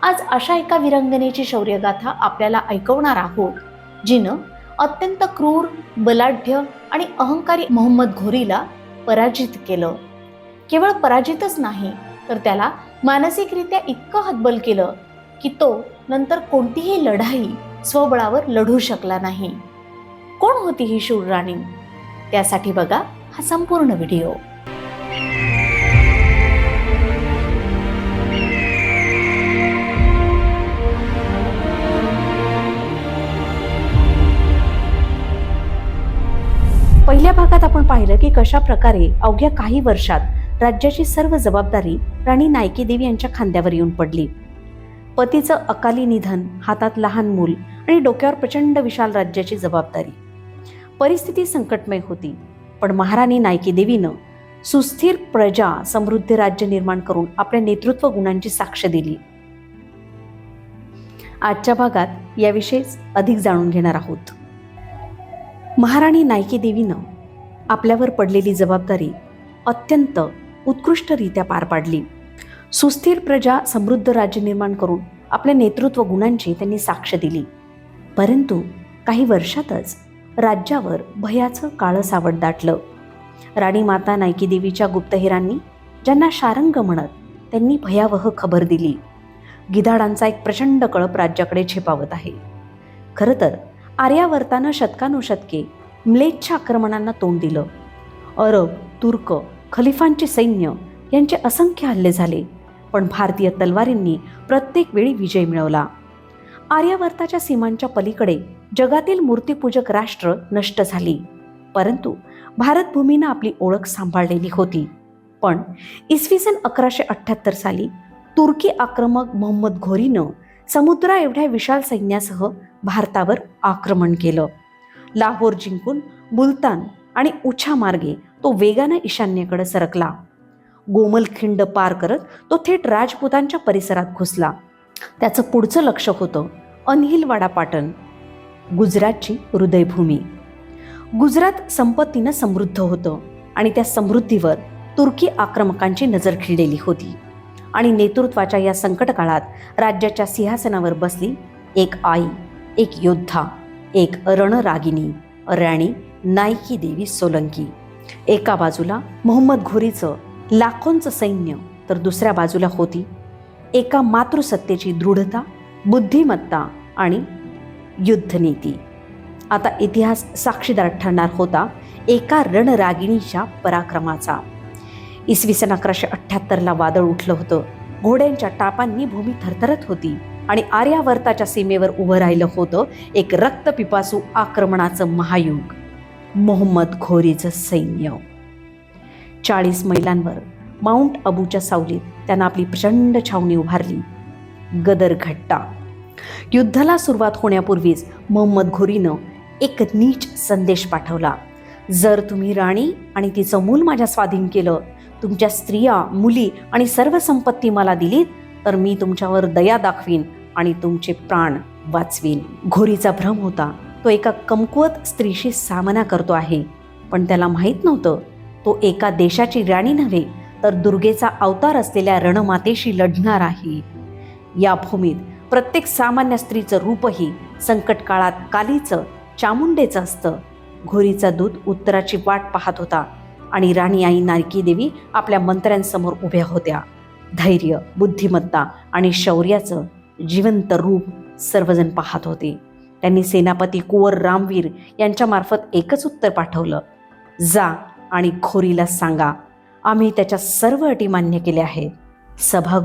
आज अशा एका वीरांगनेची शौर्यगाथा आपल्याला ऐकवणार आहोत, जिनं अत्यंत क्रूर, बलाढ्य आणि अहंकारी मोहम्मद घोरीला पराजित केलं. केवळ पराजितच नाही, तर त्याला मानसिकरित्या इतकं हतबल केलं की तो नंतर कोणतीही लढाई स्वबळावर लढू शकला नाही. कोण होती ही शूर राणी? त्यासाठी बघा हा संपूर्ण व्हिडिओ. पहिल्या भागात आपण पाहिलं की कशा प्रकारे अवघ्या काही वर्षात राज्याची सर्व जबाबदारी राणी नायकी देवी यांच्या खांद्यावर येऊन पडली. पतीचं अकाली निधन, हातात लहान मूल आणि डोक्यावर प्रचंड विशाल राज्याची जबाबदारी. परिस्थिती संकटमय होती, पण महाराणी नायकी देवीनं सुस्थिर प्रजा, समृद्ध राज्य निर्माण करून आपल्या नेतृत्व गुणांची साक्ष दिली. आजच्या भागात याविषयीच अधिक जाणून घेणार आहोत. महाराणी नायकी देवीनं आपल्यावर पडलेली जबाबदारी अत्यंत उत्कृष्टरित्या पार पाडली. सुस्थिर प्रजा, समृद्ध राज्य निर्माण करून आपल्या नेतृत्व गुणांची त्यांनी साक्ष दिली. परंतु काही वर्षातच राज्यावर भयाचं काळं सावट दाटलं. राणी माता नायकी देवीच्या गुप्तहेरांनी, ज्यांना शारंग म्हणत, त्यांनी भयावह खबर दिली. गिधाडांचा एक प्रचंड कळप राज्याकडे झेपावत आहे. खरं तर आर्यावर्तानं शतकानुशतके म्लेच्छ आक्रमणांना तोंड दिलं. अरब, तुर्क, खलिफांचे सैन्य यांचे असंख्य हल्ले झाले, पण भारतीय तलवारींनी प्रत्येक वेळी विजय मिळवला. आर्यावर्ताच्या सीमांच्या पलीकडे जगातील मूर्तिपूजक राष्ट्र नष्ट झाली, परंतु भारतभूमीनं आपली ओळख सांभाळलेली होती. पण इसवी सन 1178 साली तुर्की आक्रमक मोहम्मद घोरीनं समुद्रा एवढ्या विशाल सैन्यासह भारतावर आक्रमण केलं. लाहोर जिंकून मुलतान आणि उछा मार्गे तो वेगानं ईशान्येकडे सरकला. गोमलखिंड पार करत तो थेट राजपुतांच्या परिसरात घुसला. त्याचं पुढचं लक्ष होतं अनहिलवाडा पाटण, गुजरातची हृदयभूमी. गुजरात संपत्तीनं समृद्ध होतं आणि त्या समृद्धीवर तुर्की आक्रमकांची नजर खिळलेली होती. आणि नेतृत्वाच्या या संकट काळात राज्याच्या सिंहासनावर बसली एक आई, एक योद्धा, एक रणरागिणी, राणी नायकी देवी सोलंकी. एका बाजूला मोहम्मद घोरीचं लाखोंचं सैन्य, तर दुसऱ्या बाजूला होती एका मातृसत्तेची दृढता, बुद्धिमत्ता आणि युद्धनीती. आता इतिहास साक्षीदार ठरणार होता एका रणरागिणीच्या पराक्रमाचा. इसवी सन 1178 वादळ उठलं होतं. घोड्यांच्या टापांनी भूमी थरथरत होती आणि आर्यावर्ताच्या सीमेवर उभं राहिलं होतं एक रक्तपिपासू आक्रमणाचं महायुग, मोहम्मद घोरीचं सैन्य. 40 मैलांवर माउंट अबूच्या सावलीत त्यानं आपली प्रचंड छावणी उभारली, गदरघट्टा. युद्धाला सुरुवात होण्यापूर्वीच मोहम्मद घोरीनं एक नीच संदेश पाठवला. जर तुम्ही राणी आणि तिचं मूल माझ्या स्वाधीन केलं, तुमच्या स्त्रिया, मुली आणि सर्व संपत्ती मला दिलीत, तर मी तुमच्यावर दया दाखवीन आणि तुमचे प्राण वाचवीन. घोरीचा भ्रम होता तो एका कमकुवत स्त्रीशी सामना करतो आहे, पण त्याला माहीत नव्हतं तो एका देशाची राणी नव्हे, तर दुर्गेचा अवतार असलेल्या रणमातेशी लढणार आहे. या भूमीत प्रत्येक सामान्य स्त्रीचं रूपही संकट काळात कालीचं, चामुंडेचं असतं. घोरीचा दूत उत्तराची वाट पाहत होता आणि राणी आई नायकी देवी आपल्या मंत्र्यांसमोर उभ्या होत्या. धैर्य, बुद्धिमत्ता आणि शौर्याचं जिवंत रूप सर्वजण पाहत होते. त्यांनी सेनापती कुंवर रामवीर यांच्यामार्फत एकच उत्तर पाठवलं, जा आणि घोरीला सांगा, आम्ही त्याच्या सर्व अटी मान्य केल्या आहेत. सभा